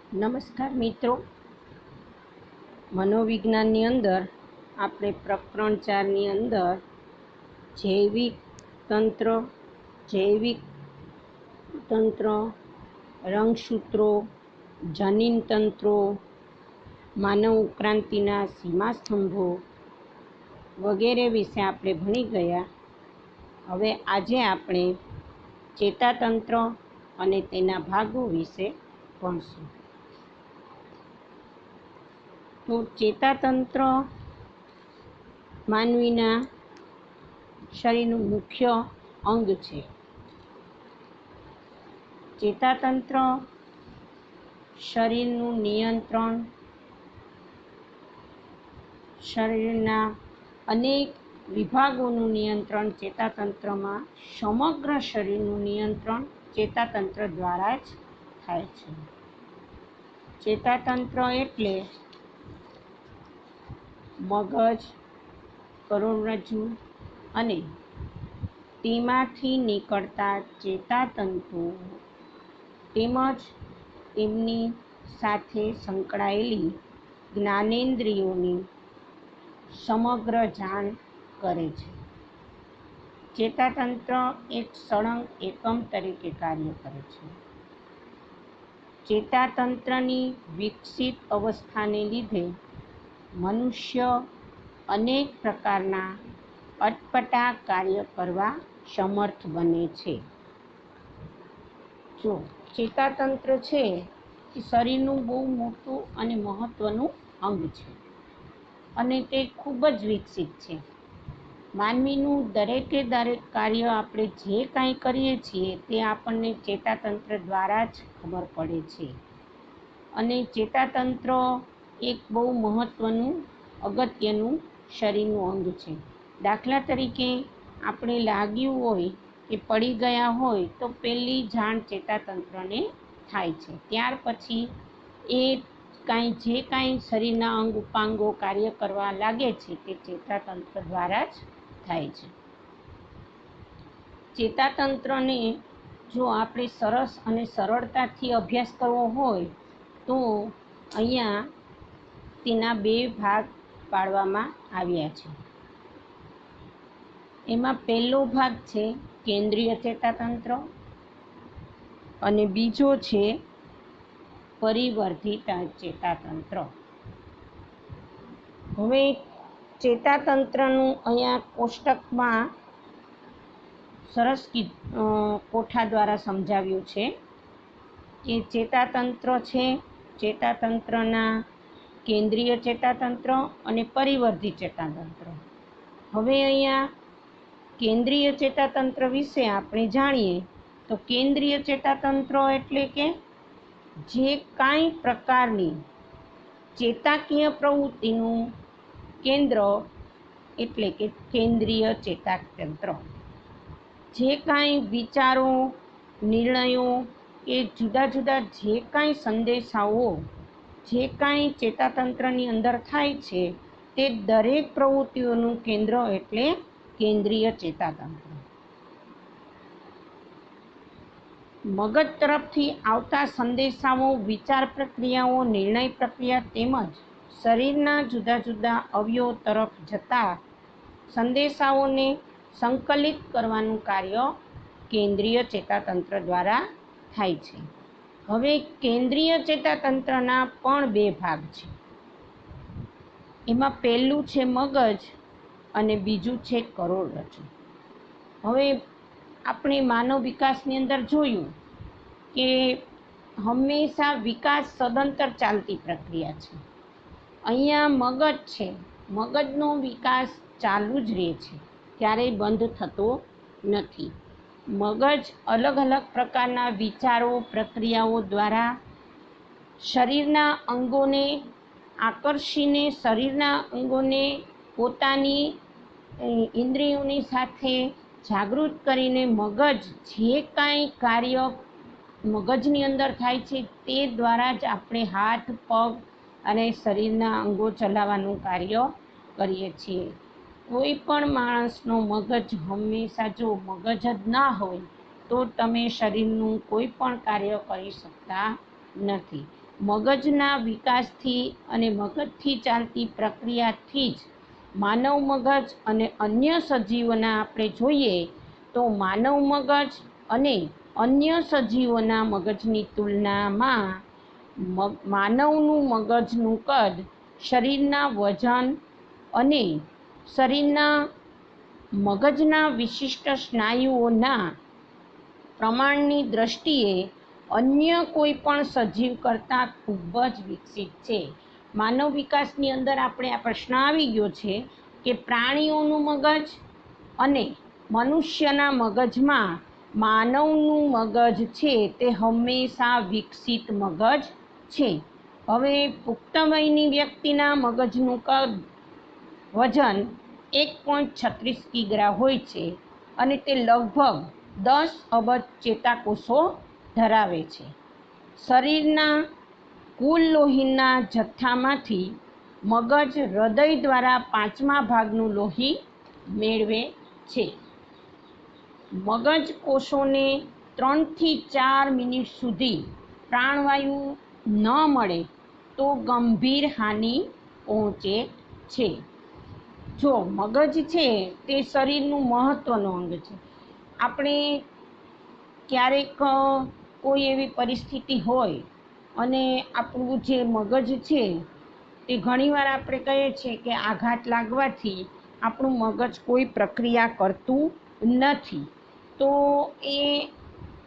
નમસ્કાર મિત્રો, મનોવિજ્ઞાનની અંદર આપણે પ્રકરણ 4ની અંદર જૈવિક તંત્ર, રંગસૂત્રો, જનીન તંત્રો, માનવ ઉત્ક્રાંતિના સીમાસ્તંભો વગેરે વિશે આપણે ભણી ગયા. હવે આજે આપણે ચેતાતંત્ર અને તેના ભાગો વિશે ભણશું. તો ચેતાતંત્ર માનવીના શરીરનું મુખ્ય અંગ છે. ચેતાતંત્ર શરીરનું નિયંત્રણ, શરીરના અનેક વિભાગોનું નિયંત્રણ ચેતાતંત્રમાં, સમગ્ર શરીરનું નિયંત્રણ ચેતાતંત્ર દ્વારા જ થાય છે. ચેતાતંત્ર એટલે મગજ, કરોડરજ્જુ અને તેમાંથી નીકળતા ચેતાતંતુઓ તેમજ તેમની સાથે સંકળાયેલી જ્ઞાનેન્દ્રિયોની સમગ્ર જાણ કરે છે. ચેતાતંત્ર એક સળંગ એકમ તરીકે કાર્ય કરે છે. ચેતાતંત્રની વિકસિત અવસ્થાને લીધે મનુષ્ય અનેક પ્રકારના અટપટા કાર્ય કરવા સમર્થ બને છે. જો ચેતાતંત્ર છે એ શરીરનું બહુ મોટું અને મહત્ત્વનું અંગ છે અને તે ખૂબ જ વિકસિત છે. માનવીનું દરેકે દરેક કાર્ય આપણે જે કાંઈ કરીએ છીએ તે આપણને ચેતાતંત્ર દ્વારા જ ખબર પડે છે. અને ચેતાતંત્ર એક બહુ મહત્ત્વનું અગત્યનું શરીરનું અંગ છે. દાખલા તરીકે આપણે લાગ્યું હોય કે પડી ગયા હોય તો પહેલી જાણ ચેતાતંત્રને થાય છે. ત્યાર પછી એ જે કાંઈ શરીરના અંગ ઉપાંગો કાર્ય કરવા લાગે છે તે ચેતાતંત્ર દ્વારા જ થાય છે. ચેતાતંત્રને જો આપણે સરસ અને સરળતાથી અભ્યાસ કરવો હોય તો અહીંયા તેના બે ભાગ પાડવામાં આવ્યા છે. એમાં પહેલો ભાગ છે કેન્દ્રીય ચેતાતંત્ર અને બીજો છે પરિવર્ધિત ચેતાતંત્ર. હવે ચેતાતંત્રનું અહીંયા કોષ્ટકમાં સરસ કોઠા દ્વારા સમજાવ્યું છે કે ચેતાતંત્ર છે, ચેતાતંત્રના કેન્દ્રીય ચેતાતંત્ર અને પરિવર્ધિત ચેતાતંત્ર. હવે અહીંયા કેન્દ્રીય ચેતાતંત્ર વિશે આપણે જાણીએ તો કેન્દ્રીય ચેતાતંત્ર એટલે કે જે કાંઈ પ્રકારની ચેતાકીય પ્રવૃત્તિનું કેન્દ્ર એટલે કે કેન્દ્રીય ચેતાતંત્ર. જે કાંઈ વિચારો, નિર્ણયો કે જુદા જુદા જે કાંઈ સંદેશાઓ જે કાંઈ ચેતાતંત્રની અંદર થાય છે તે દરેક પ્રવૃત્તિઓનું કેન્દ્ર એટલે કેન્દ્રીય ચેતાતંત્ર. મગજ તરફથી આવતા સંદેશાઓ, વિચાર પ્રક્રિયાઓ, નિર્ણય પ્રક્રિયા તેમજ શરીરના જુદા જુદા અવયવો તરફ જતા સંદેશાઓને સંકલિત કરવાનું કાર્ય કેન્દ્રીય ચેતાતંત્ર દ્વારા થાય છે. હવે કેન્દ્રીય ચેતાતંત્રના પણ બે ભાગ છે. એમાં પહેલું છે મગજ અને બીજું છે કરોડરજ્જુ. હવે આપણે માનવ વિકાસની અંદર જોયું કે હંમેશા વિકાસ સદંતર ચાલતી પ્રક્રિયા છે. અહીંયા મગજ છે, મગજનો વિકાસ ચાલુ જ રહે છે, ક્યારેય બંધ થતો નથી. મગજ અલગ અલગ પ્રકારના વિચારો, પ્રક્રિયાઓ દ્વારા શરીરના અંગોને આકર્ષીને, શરીરના અંગોને પોતાની ઇન્દ્રિયોની સાથે જાગૃત કરીને મગજ જે કાંઈ કાર્ય મગજની અંદર થાય છે તે દ્વારા જ આપણે હાથ, પગ અને શરીરના અંગો ચલાવવાનું કાર્ય કરીએ છીએ. કોઈ પણ માણસનો મગજ હંમેશા, જો મગજ જ ના હોય તો તમે શરીરનું કોઈ પણ કાર્ય કરી શકતા નથી. મગજના વિકાસથી અને મગજથી ચાલતી પ્રક્રિયાથી જ માનવ મગજ અને અન્ય સજીવોના આપણે જોઈએ તો માનવ મગજ અને અન્ય સજીવોના મગજની તુલનામાં માનવનું મગજનું કદ શરીરના વજન અને શરીરના મગજના વિશિષ્ટ સ્નાયુઓના પ્રમાણની દ્રષ્ટિએ અન્ય કોઈ પણ સજીવ કરતાં ખૂબ જ વિકસિત છે. માનવ વિકાસની અંદર આપણે આ પ્રશ્ન આવી ગયો છે કે પ્રાણીઓનું મગજ અને મનુષ્યના મગજમાં માનવનું મગજ છે તે હંમેશા વિકસિત મગજ છે. હવે પુખ્ત વયની વ્યક્તિના મગજનું કદ વજન 1.36 કિગ્રા હોય છે અને તે લગભગ 10 અબજ ચેતાકોષો ધરાવે છે. શરીરના કુલ લોહીના જથ્થામાંથી મગજ હૃદય દ્વારા 5મા ભાગનું લોહી મેળવે છે. મગજ કોષોને 3 થી 4 મિનિટ સુધી પ્રાણવાયુ ન મળે તો ગંભીર હાનિ પહોંચે છે. જો મગજ છે તે શરીરનું મહત્ત્વનું અંગ છે. આપણે ક્યારેક કોઈ એવી પરિસ્થિતિ હોય અને આપણું જે મગજ છે તે ઘણીવાર આપણે કહીએ છીએ કે આઘાત લાગવાથી આપણું મગજ કોઈ પ્રક્રિયા કરતું નથી, તો એ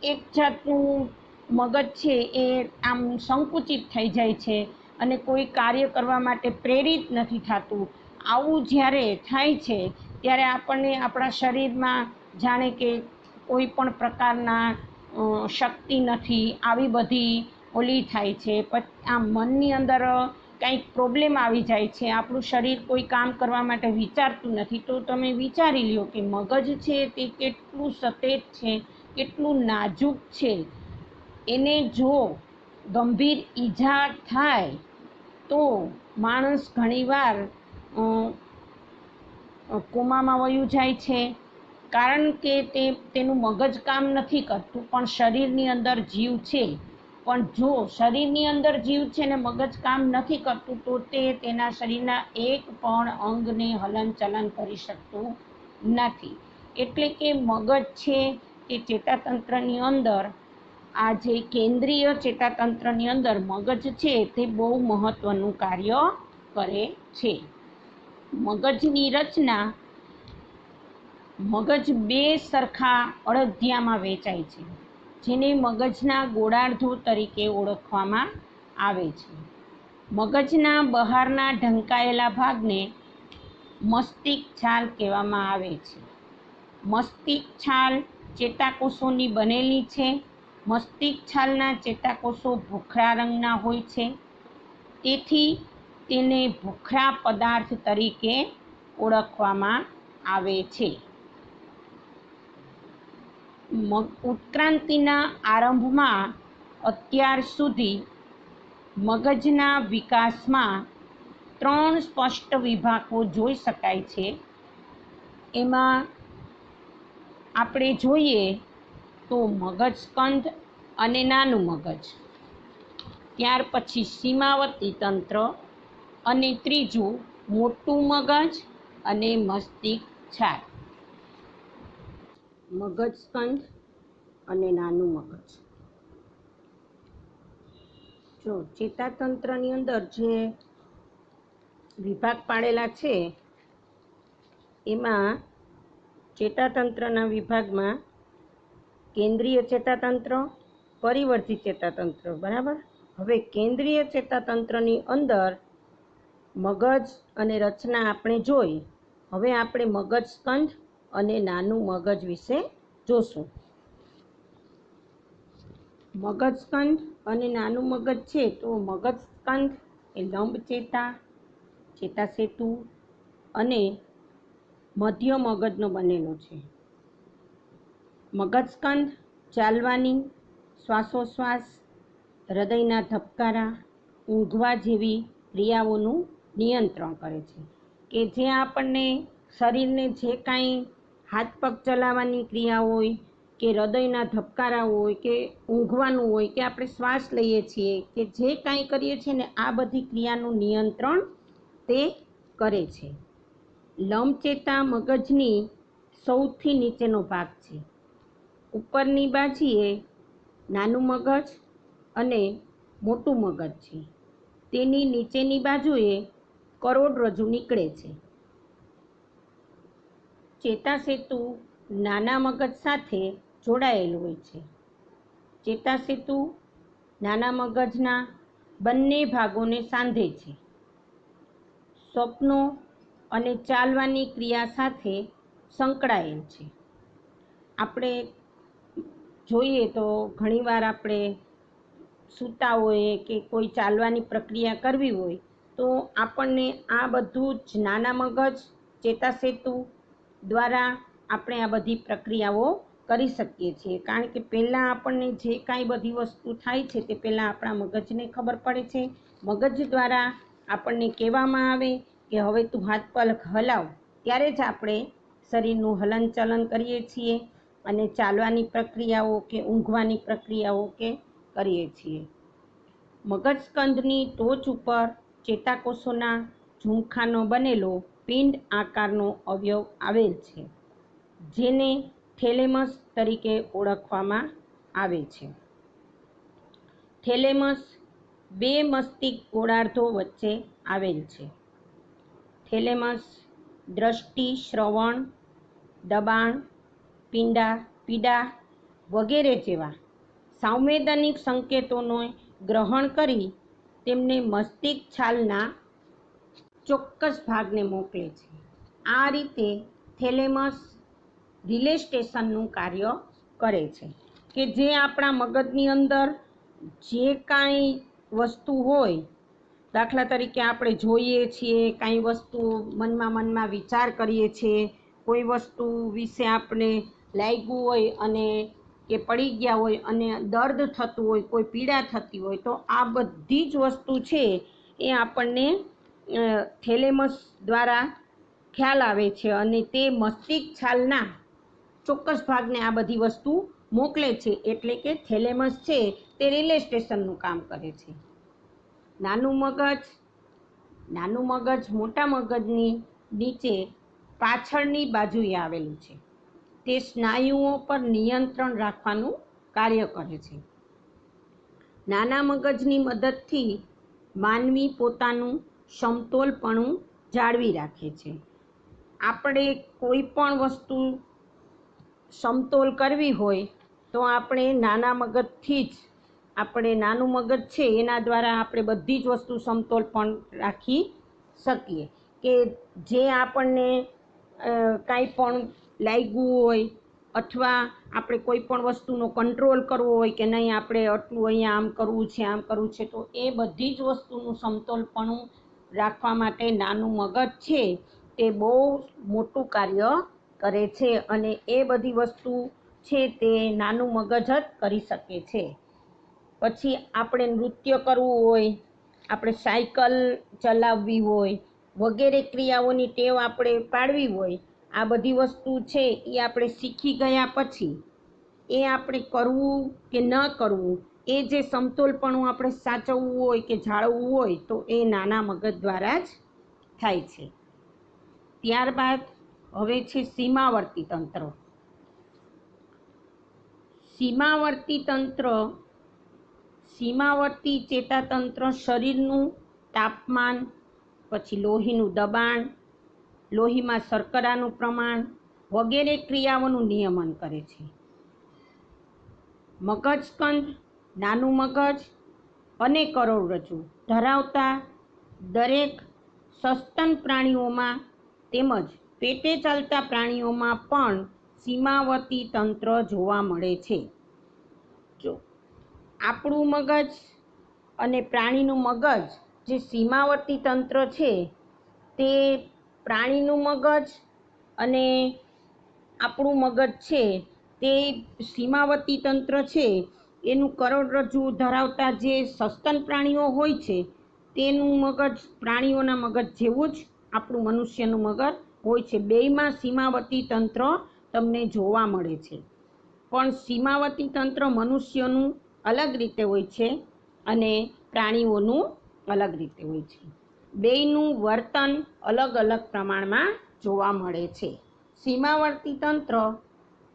એક જાતનું મગજ છે એ આમ સંકુચિત થઈ જાય છે અને કોઈ કાર્ય કરવા માટે પ્રેરિત નથી થતું. આવું જ્યારે થાય છે ત્યારે આપણને આપણા શરીરમાં જાણે કે કોઈ પણ પ્રકારના શક્તિ નથી, આવી બધી ઓલી થાય છે. આમ મનની અંદર કંઈક પ્રોબ્લેમ આવી જાય છે, આપણું શરીર કોઈ કામ કરવા માટે વિચારતું નથી. તો તમે વિચારી લ્યો કે મગજ છે તે કેટલું સતેજ છે, કેટલું નાજુક છે. એને જો ગંભીર ઈજા થાય તો માણસ ઘણીવાર કોમામાં વયું જાય છે, કારણ કે તેનું મગજ કામ નથી કરતું પણ શરીરની અંદર જીવ છે. પણ જો શરીરની અંદર જીવ છે ને મગજ કામ નથી કરતું તો તે તેના શરીરના એક પણ અંગને હલનચલન કરી શકતું નથી. એટલે કે મગજ છે તે ચેતાતંત્રની અંદર, આ જે કેન્દ્રીય ચેતાતંત્રની અંદર મગજ છે તે બહુ મહત્ત્વનું કાર્ય કરે છે. મગજની રચના, મગજ 2 સરખા અડધિયામાં વહેંચાય છે જેને મગજના ગોળાર્ધો તરીકે ઓળખવામાં આવે છે. મગજના બહારના ઢંકાયેલા ભાગને મસ્તિષ્ક છાલ કહેવામાં આવે છે. મસ્તિષ્ક છાલ ચેતાકોષોની બનેલી છે. મસ્તિષ્ક છાલના ચેતાકોષો ભૂખરા રંગના હોય છે, તેથી તેને ભૂખરા પદાર્થ તરીકે ઓળખવામાં આવે છે. ઉત્ક્રાંતિના આરંભમાં અત્યાર સુધી મગજના વિકાસમાં 3 સ્પષ્ટ વિભાગો જોઈ શકાય છે. એમાં આપણે જોઈએ તો મગજ સ્કંધ અને નાનું મગજ, ત્યાર પછી સીમાવર્તી તંત્ર અને ત્રીજું મોટું મગજ અને મસ્તિષ્ક છાલ. મગજ સ્કંધ અને નાનું મગજ. જો ચેતાતંત્રની અંદર જે વિભાગ પાડેલા છે એમાં ચેતાતંત્રના વિભાગમાં કેન્દ્રીય ચેતાતંત્ર, પરિવર્તી ચેતાતંત્ર, બરાબર. હવે કેન્દ્રીય ચેતાતંત્રની અંદર મગજ અને રચના આપણે જોઈ. હવે આપણે મગજ સ્કંધ અને નાનું મગજ વિશે જોશું. મગજ સ્કંધ અને નાનું મગજ છે તો મગજ સ્કંધ એ લંબ ચેતા, ચેતાસેતુ અને મધ્ય મગજનો બનેલો છે. મગજ સ્કંધ ચાલવાની, શ્વાસોશ્વાસ, હૃદયના ધબકારા, ઊંઘવા જેવી ક્રિયાઓનું નિયંત્રણ કરે છે. કે જે આપણને શરીરને જે કાંઈ હાથ પગ ચલાવવાની ક્રિયા હોય કે હૃદયના ધબકારા હોય કે ઊંઘવાનું હોય કે આપણે શ્વાસ લઈએ છીએ કે જે કાંઈ કરીએ છીએ ને આ બધી ક્રિયાનું નિયંત્રણ તે કરે છે. લંબચેતા મગજની સૌથી નીચેનો ભાગ છે. ઉપરની બાજુએ નાનું મગજ અને મોટું મગજ છે. તેની નીચેની બાજુએ કરોડરજ્જુ નીકળે છે. ચેતાસેતુ નાના મગજ સાથે જોડાયેલું હોય છે. ચેતાસેતુ નાના મગજના બંને ભાગોને સાંધે છે. સ્વપ્નો અને ચાલવાની ક્રિયા સાથે સંકળાયેલ છે. આપણે જોઈએ તો ઘણીવાર આપણે સૂતા હોઈએ કે કોઈ ચાલવાની પ્રક્રિયા કરવી હોય તો આપણને આ બધું જ નાના મગજ ચેતાસેતુ દ્વારા આપણે આ બધી પ્રક્રિયાઓ કરી શકીએ છીએ. કારણ કે પહેલાં આપણને જે કાંઈ બધી વસ્તુ થાય છે તે પહેલાં આપણા મગજને ખબર પડે છે. મગજ દ્વારા આપણને કહેવામાં આવે કે હવે તું હાથ પગ હલાવ, ત્યારે જ આપણે શરીરનું હલનચલન કરીએ છીએ અને ચાલવાની પ્રક્રિયાઓ કે ઊંઘવાની પ્રક્રિયાઓ કે કરીએ છીએ. મગજસ્કંદની ટોચ ઉપર ચેતાકોષોના ઝુમખાનો બનેલો પિંડ આકારનો અવયવ આવેલ છે, જેને થેલેમસ તરીકે ઓળખવામાં આવે છે. થેલેમસ બે મસ્તિષ્ક ગોળાર્ધો વચ્ચે આવેલ છે. થેલેમસ દ્રષ્ટિ, શ્રવણ, દબાણ, પીડા વગેરે જેવા સંવેદનિક સંકેતોનો ગ્રહણ કરી તેમને મસ્તિષ્ક છાલના ચોક્કસ ભાગને મોકલે છે. આ રીતે થેલેમસ રિલે સ્ટેશનનું કાર્ય કરે છે કે જે આપણા મગજની અંદર જે કાંઈ વસ્તુ હોય, દાખલા તરીકે આપણે જોઈએ છીએ કાંઈ વસ્તુ મનમાં વિચાર કરીએ છીએ, કોઈ વસ્તુ વિશે આપણે લાગ્યું હોય અને કે પડી ગયા હોય અને દર્દ થતું હોય, કોઈ પીડા થતી હોય, તો આ બધી જ વસ્તુ છે એ આપણને થેલેમસ દ્વારા ખ્યાલ આવે છે અને તે મસ્તિષ્ક છાલના ચોક્કસ ભાગને આ બધી વસ્તુ મોકલે છે. એટલે કે થેલેમસ છે તે રિલે સ્ટેશનનું કામ કરે છે. નાનું મગજ મોટા મગજની નીચે પાછળની બાજુએ આવેલું છે. તે સ્નાયુઓ પર નિયંત્રણ રાખવાનું કાર્ય કરે છે. નાના મગજની મદદથી માનવી પોતાનું સમતોલપણું જાળવી રાખે છે. આપણે કોઈ પણ વસ્તુ સમતોલ કરવી હોય તો આપણે નાના મગજથી જ આપણે નાનું મગજ છે એના દ્વારા આપણે બધી જ વસ્તુ સમતોલ પણ રાખી શકીએ. કે જે આપણને કાંઈ પણ લાગ્યું હોય અથવા આપણે કોઈ પણ વસ્તુનો કંટ્રોલ કરવો હોય કે નહીં આપણે આટલું અહીંયા આમ કરવું છે તો એ બધી જ વસ્તુનું સમતોલપણું રાખવા માટે નાનું મગજ છે તે બહુ મોટું કાર્ય કરે છે અને એ બધી વસ્તુ છે તે નાનું મગજ જ કરી શકે છે. પછી આપણે નૃત્ય કરવું હોય, આપણે સાયકલ ચલાવવી હોય વગેરે ક્રિયાઓની ટેવ આપણે પાડવી હોય, આ બધી વસ્તુ છે એ આપણે શીખી ગયા પછી એ આપણે કરવું કે ન કરવું, એ જે સમતોલપણું આપણે સાચવવું હોય કે જાળવવું હોય તો એ નાના મગજ દ્વારા જ થાય છે. ત્યારબાદ હવે છે સીમાવર્તી તંત્ર. સીમાવર્તી ચેતાતંત્ર શરીરનું તાપમાન, પછી લોહીનું દબાણ, લોહીમાં શર્કરાનું પ્રમાણ વગેરે ક્રિયાઓનું નિયમન કરે છે. મગજસ્કંદ નાનું મગજ અને કરોડરજ્જુ ધરાવતા દરેક સસ્તન પ્રાણીઓમાં તેમજ પેટે ચાલતા પ્રાણીઓમાં પણ સીમાવર્તી તંત્ર જોવા મળે છે. જો આપણું મગજ અને પ્રાણીનું મગજ, જે સીમાવર્તી તંત્ર છે તે પ્રાણીનું મગજ અને આપણું મગજ છે તે સીમાવર્તી તંત્ર છે એનું કરોડરજ્જુ ધરાવતા જે સસ્તન પ્રાણીઓ હોય છે તેનું મગજ પ્રાણીઓના મગજ જેવું જ આપણું મનુષ્યનું મગજ હોય છે. બેયમાં સીમાવર્તી તંત્ર તમને જોવા મળે છે. પણ સીમાવર્તી તંત્ર મનુષ્યનું અલગ રીતે હોય છે અને પ્રાણીઓનું અલગ રીતે હોય છે. બેયનું વર્તન અલગ અલગ પ્રમાણમાં જોવા મળે છે. સીમાવર્તી તંત્ર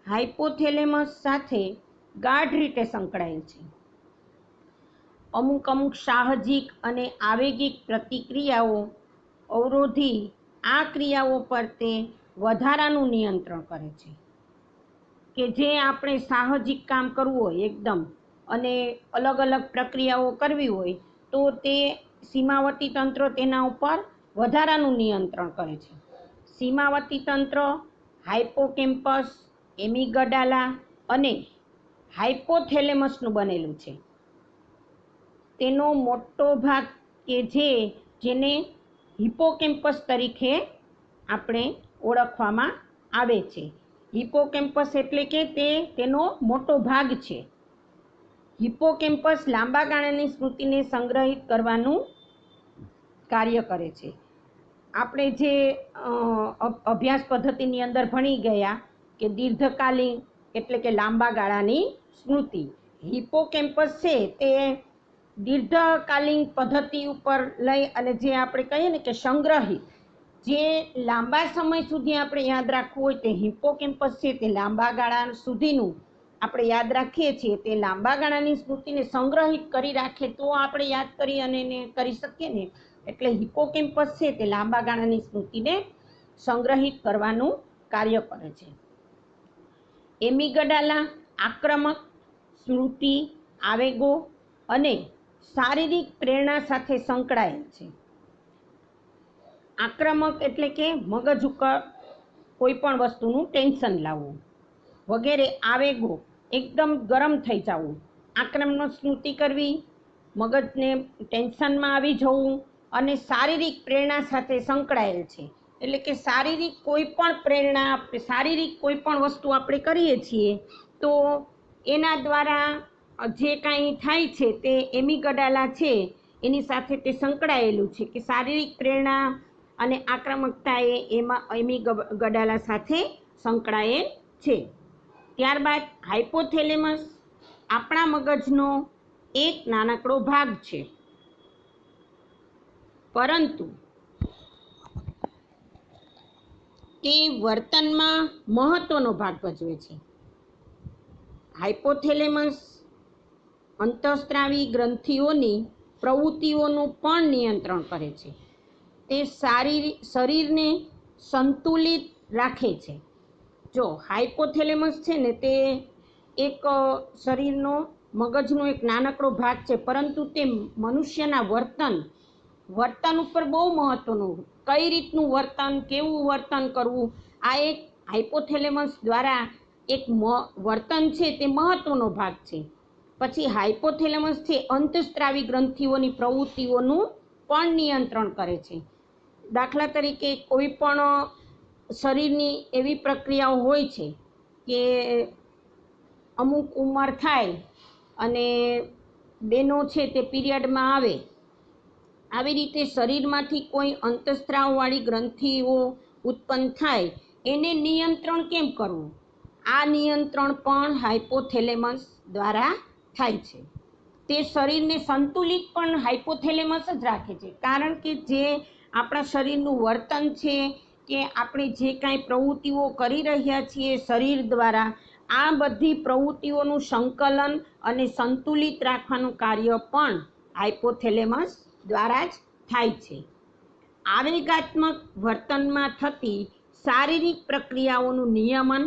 હાઇપોથેલેમસ સાથે ગાઢ રીતે સંકળાયેલ છે. અમુક સાહજિક અને આવેગિક પ્રતિક્રિયાઓ અવરોધી આ ક્રિયાઓ પર તે વધારાનું નિયંત્રણ કરે છે. કે જે આપણે સાહજિક કામ કરવું હોય એકદમ અને અલગ અલગ પ્રક્રિયાઓ કરવી હોય તો તે સીમાવર્તી તંત્ર તેના ઉપર વધારાનું નિયંત્રણ કરે છે. સીમાવર્તી તંત્ર હાઇપોકેમ્પસ, એમિગડાલા અને હાઇપોથેલેમસનું બનેલું છે. તેનો મોટો ભાગ કે જેને હિપોકેમ્પસ તરીકે આપણે ઓળખવામાં આવે છે. હિપોકેમ્પસ એટલે કે તેનો મોટો ભાગ છે. હિપોકેમ્પસ લાંબા ગાળાની સ્મૃતિને સંગ્રહિત કરવાનું કાર્ય કરે છે. આપણે જે અભ્યાસ પદ્ધતિની અંદર ભણી ગયા કે દીર્ઘકાલીન એટલે કે લાંબા ગાળાની સ્મૃતિ. હિપોકેમ્પસ છે તે દીર્ઘકાલીન પદ્ધતિ ઉપર લઈ અને જે આપણે કહીએ ને કે સંગ્રહિત, જે લાંબા સમય સુધી આપણે યાદ રાખવું હોય તે હિપોકેમ્પસ છે તે લાંબા ગાળા સુધીનું આપણે યાદ રાખીએ છીએ. તે લાંબા ગાળાની સ્મૃતિને સંગ્રહિત કરી રાખે તો આપણે યાદ કરી અને એને કરી શકીએ ને. એટલે હિપોકેમ્પસ છે તે લાંબા ગાળાની સ્મૃતિને સંગ્રહિત કરવાનું કાર્ય કરે છે. એમિગડાલા આક્રમક, સ્મૃતિ, આવેગો અને શારીરિક પ્રેરણા સાથે સંકળાયેલ છે. આક્રમક એટલે કે મગજ ઉપર કોઈ પણ વસ્તુનું ટેન્શન લાવવું વગેરે. આવેગો એકદમ ગરમ થઈ જવું, આક્રમક સ્મૃતિ કરવી, મગજને ટેન્શનમાં આવી જવું અને શારીરિક પ્રેરણા સાથે સંકળાયેલ છે. એટલે કે શારીરિક કોઈ પણ પ્રેરણા, શારીરિક કોઈ પણ વસ્તુ આપણે કરીએ છીએ તો એના દ્વારા જે કાંઈ થાય છે તે એમિગડાલા છે એની સાથે તે સંકળાયેલું છે. કે શારીરિક પ્રેરણા અને આક્રમકતા એમાં એમિગડાલા સાથે સંકળાયેલ છે. ત્યારબાદ હાઇપોથેલેમસ આપણા મગજનો એક નાનકડો ભાગ છે, પરંતુ તે વર્તનમાં મહત્વનો ભાગ ભજવે છે. હાઇપોથેલેમસ અંતઃસ્ત્રાવી ગ્રંથિઓની પ્રવૃત્તિઓનું પણ નિયંત્રણ કરે છે. તે શરીરને સંતુલિત રાખે છે. જો હાઇપોથેલેમસ છે ને તે એક શરીરનો મગજનો એક નાનકડો ભાગ છે, પરંતુ તે મનુષ્યના વર્તન ઉપર બહુ મહત્વનું, કઈ રીતનું વર્તન, કેવું વર્તન કરવું, આ એક હાઇપોથેલેમસ દ્વારા એક વર્તન છે તે મહત્વનો ભાગ છે. પછી હાઇપોથેલેમસ છે અંતઃસ્ત્રાવી ગ્રંથિઓની પ્રવૃત્તિઓનું પણ નિયંત્રણ કરે છે. દાખલા તરીકે કોઈ પણ શરીરની એવી પ્રક્રિયાઓ હોય છે કે અમુક ઉંમર થાય અને બહેનો છે તે પીરિયડમાં આવે, આવી રીતે શરીરમાંથી કોઈ અંતઃસ્ત્રાવવાળી ગ્રંથિઓ ઉત્પન્ન થાય, એને નિયંત્રણ કેમ કરવું? આ નિયંત્રણ પણ હાઇપોથેલેમસ દ્વારા થાય છે. તે શરીરને સંતુલિત પણ હાઇપોથેલેમસ જ રાખે છે. કારણ કે જે આપણા શરીરનું વર્તન છે કે આપણે જે કાંઈ પ્રવૃત્તિઓ કરી રહ્યા છીએ શરીર દ્વારા, આ બધી પ્રવૃત્તિઓનું સંકલન અને સંતુલિત રાખવાનું કાર્ય પણ હાઇપોથેલેમસ દ્વારા જ થાય છે. આવેગાત્મક વર્તનમાં થતી શારીરિક પ્રક્રિયાઓનું નિયમન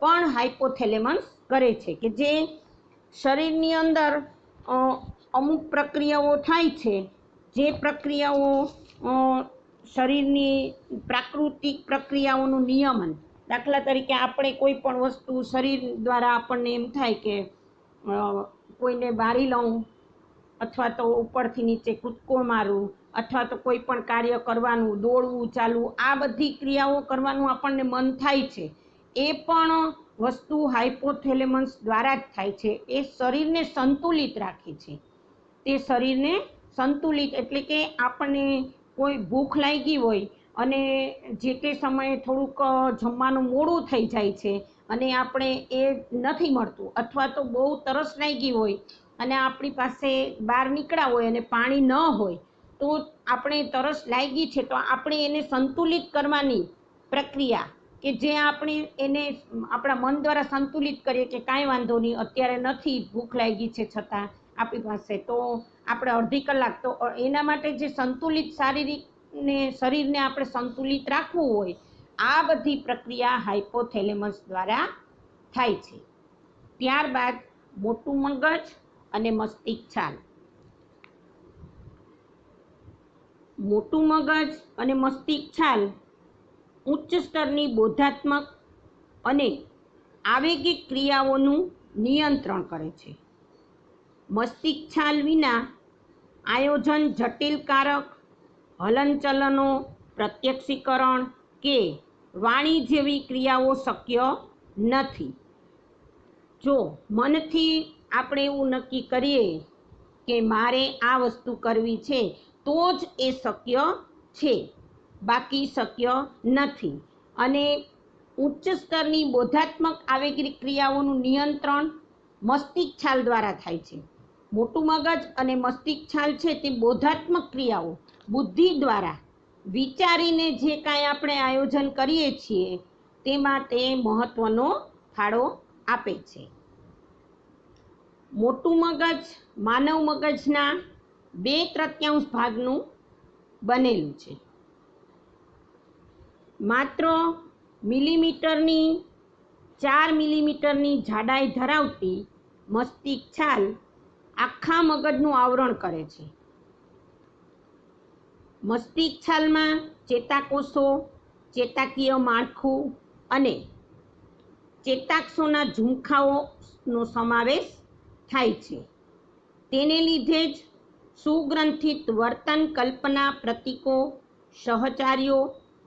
પણ હાઇપોથેલેમસ કરે છે. કે જે શરીરની અંદર અમુક પ્રક્રિયાઓ થાય છે, જે પ્રક્રિયાઓ શરીરની પ્રાકૃતિક પ્રક્રિયાઓનું નિયમન, દાખલા તરીકે આપણે કોઈ પણ વસ્તુ શરીર દ્વારા આપણને એમ થાય કે કોઈને મારી લઉં, અથવા તો ઉપરથી નીચે કૂદકો મારું, અથવા તો કોઈ પણ કાર્ય કરવાનું, દોડવું, ચાલવું, આ બધી ક્રિયાઓ કરવાનું આપણને મન થાય છે, એ પણ વસ્તુ હાઇપોથેલેમસ દ્વારા જ થાય છે. એ શરીરને સંતુલિત રાખે છે. તે શરીરને સંતુલિત એટલે કે આપણને કોઈ ભૂખ લાગી હોય અને જે તે સમયે થોડુંક જમવાનું મોડું થઈ જાય છે અને આપણે એ નથી મળતું, અથવા તો બહુ તરસ લાગી હોય અને આપણી પાસે બહાર નીકળ્યા હોય અને પાણી ન હોય, તો આપણે તરસ લાગી છે તો આપણે એને સંતુલિત કરવાની પ્રક્રિયા કે જે આપણે એને આપણા મન દ્વારા સંતુલિત કરીએ કે કાંઈ વાંધો નહીં, અત્યારે નથી ભૂખ લાગી છે છતાં આપણી પાસે, તો આપણે અડધી કલાક, તો એના માટે જે સંતુલિત શરીરને આપણે સંતુલિત રાખવું હોય, આ બધી પ્રક્રિયા હાઇપોથેલેમસ દ્વારા થાય છે. ત્યારબાદ મોટું મગજ અને મસ્તિષ્ક છાલ. મોટું મગજ અને મસ્તિષ્ક છાલ ઉચ્ચ સ્તરની બોધાત્મક અને આવેગિક ક્રિયાઓનું નિયંત્રણ કરે છે. મસ્તિષ્ક છાલ વિના આયોજન, જટિલ કારક, હલનચલનો, પ્રત્યક્ષીકરણ કે વાણી જેવી ક્રિયાઓ શક્ય નથી. જો મનથી આપણે એવું નક્કી કરીએ કે મારે આ વસ્તુ કરવી છે તો જ એ શક્ય છે, બાકી શક્ય નથી. અને ઉચ્ચ સ્તરની બોધાત્મક આવેગિક ક્રિયાઓનું નિયંત્રણ મસ્તિષ્ક છાલ દ્વારા થાય છે. મોટું મગજ અને મસ્તિષ્ક છાલ છે તે બોધાત્મક ક્રિયાઓ, બુદ્ધિ દ્વારા વિચારીને જે કાંઈ આપણે આયોજન કરીએ છીએ તેમાં તે મહત્વનો ફાળો આપે છે. મોટું મગજ માનવ મગજના 2/3 ભાગનું બનેલું છે. માત્ર 4 મિલીમીટરની જાડાઈ ધરાવતી મસ્તિષ્ક છાલ આખા મગજનું આવરણ કરે છે. મસ્તિષ્ક છાલમાં ચેતાકોષો, ચેતાકીય માળખું અને ચેતાક્ષોના ઝુમખાઓનો સમાવેશ થાય છે. તેને લીધે જ સુગ્રંથિત વર્તન, કલ્પના, પ્રતીકો, સહચાર્યો,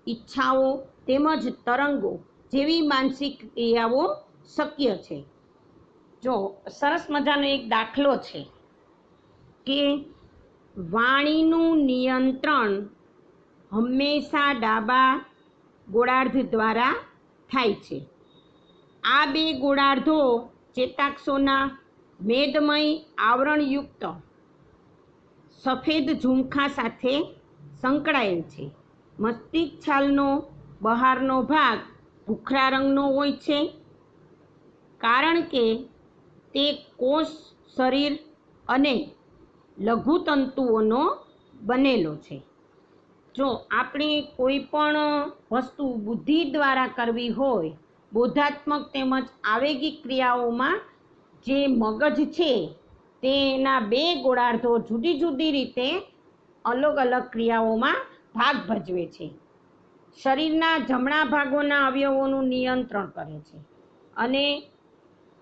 ઈચ્છાઓ તેમજ તરંગો જેવી માનસિક ક્રિયાઓ શક્ય છે. જો સરસ મજાનો એક દાખલો છે કે વાણીનું નિયંત્રણ હંમેશા ડાબા ગોળાર્ધ દ્વારા થાય છે. આ બે ગોળાર્ધો ચેતાક્ષોના મેદમય આવરણયુક્ત સફેદ ઝુમખા સાથે સંકળાયેલ છે. મસ્તિષ્ક છાલનો બહારનો ભાગ ભૂખરા રંગનો હોય છે, કારણ કે તે કોષ, શરીર અને લઘુતંતુઓનો બનેલો છે. જો આપણે કોઈ પણ વસ્તુ બુદ્ધિ દ્વારા કરવી હોય, બોધાત્મક તેમજ આવેગિક ક્રિયાઓમાં જે મગજ છે તેના 2 ગોળાર્ધો જુદી જુદી રીતે અલગ અલગ ક્રિયાઓમાં ભાગ ભજવે છે. શરીરના જમણા ભાગોના અવયવોનું નિયંત્રણ કરે છે અને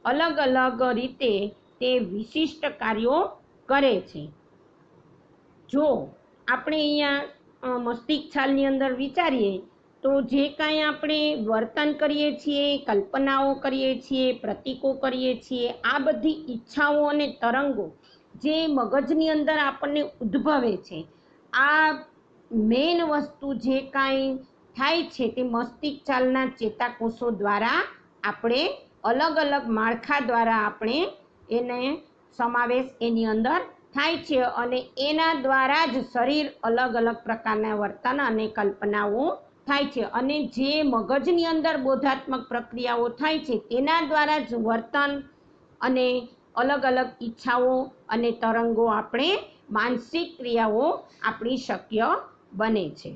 અલગ અલગ રીતે તે વિશિષ્ટ કાર્યો કરે છે. જો આપણે અહીંયા મસ્તિષ્ક છાલની અંદર વિચારીએ તો જે કાંઈ આપણે વર્તન કરીએ છીએ, કલ્પનાઓ કરીએ છીએ, પ્રતીકો કરીએ છીએ, આ બધી ઈચ્છાઓ અને તરંગો જે મગજની અંદર આપણને ઉદ્ભવે છે, આ મેઇન વસ્તુ જે કાંઈ થાય છે તે મસ્તિષ્ક છાલના ચેતાકોષો દ્વારા આપણે અલગ અલગ માળખા દ્વારા આપણે એને સમાવેશ એની અંદર થાય છે અને એના દ્વારા જ શરીર અલગ અલગ પ્રકારના વર્તન અને કલ્પનાઓ થાય છે. અને જે મગજની અંદર બોધાત્મક પ્રક્રિયાઓ થાય છે તેના દ્વારા જ વર્તન અને અલગ અલગ ઈચ્છાઓ અને તરંગો આપણે માનસિક ક્રિયાઓ આપણી શક્ય બને છે.